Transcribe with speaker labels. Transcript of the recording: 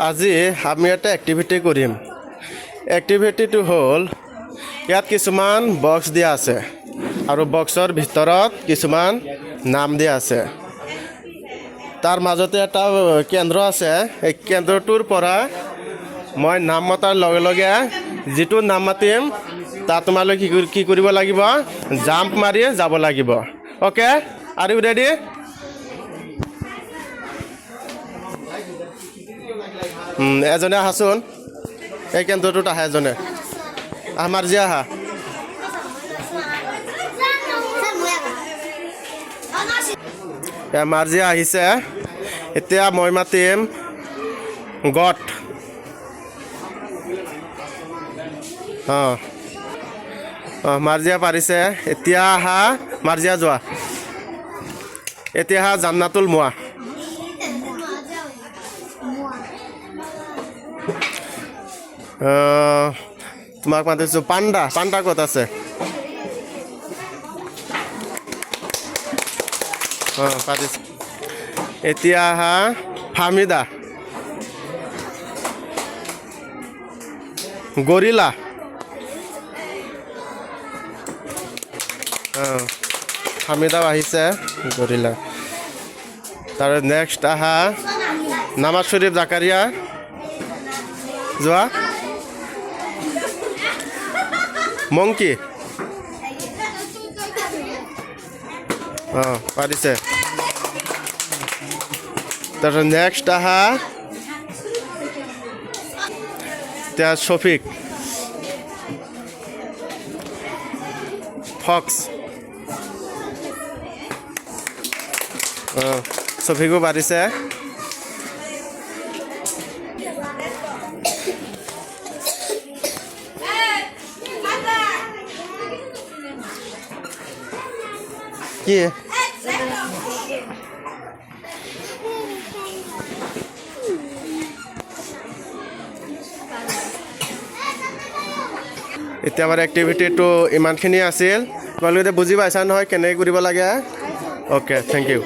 Speaker 1: আজি আমি এটা এক্টিভিটি কৰিম। এক্টিভিটিটো হ'ল ইয়াত কিছুমান বক্স দিয়া আছে আৰু বক্সৰ ভিতৰত কিছুমান নাম দিয়া আছে। তাৰ মাজতে এটা কেন্দ্ৰ আছে। এই কেন্দ্ৰটোৰ পৰা মই নাম মতাৰ লগে লগে যিটো নাম মাতিম তাত তোমালোকে কি কৰিব লাগিব? জাম্প মাৰি যাব লাগিব। Okay, are you ready? এজনে আহাচোন, এই কেন্দ্ৰটোত আহা এজনে। আমাৰ যি আহা মাৰ্জি আহিছে। এতিয়া মই মাতিম গট। মাৰ্জিয়া পাৰিছে। এতিয়া আহা মাৰ্জিয়া যোৱা। এতিয়া আহা জান্নাতুল মোৱা। তোমাক মাতিছোঁ পাণ্ডা। পাণ্ডা ক'ত আছে? পাতিছোঁ। এতিয়া আহা ফাহমিদা। গৰিলা। ফাহমিদাও আহিছে। গৰিলা। তাৰ নেক্সট আহা নামাজ শ্বৰীফ জাকাৰিয়া। যোৱা। মংকি। পাৰিছে। তাৰপিছত নেক্সট আহা এতিয়া শফিক। ফক্স। শফিকো পাৰিছে। কি এতিয়া আমাৰ এক্টিভিটিটো ইমানখিনি আছিল। তোমালোকে বুজি পাইছা নহয় কেনেকৈ কৰিব লাগে? Okay, thank U.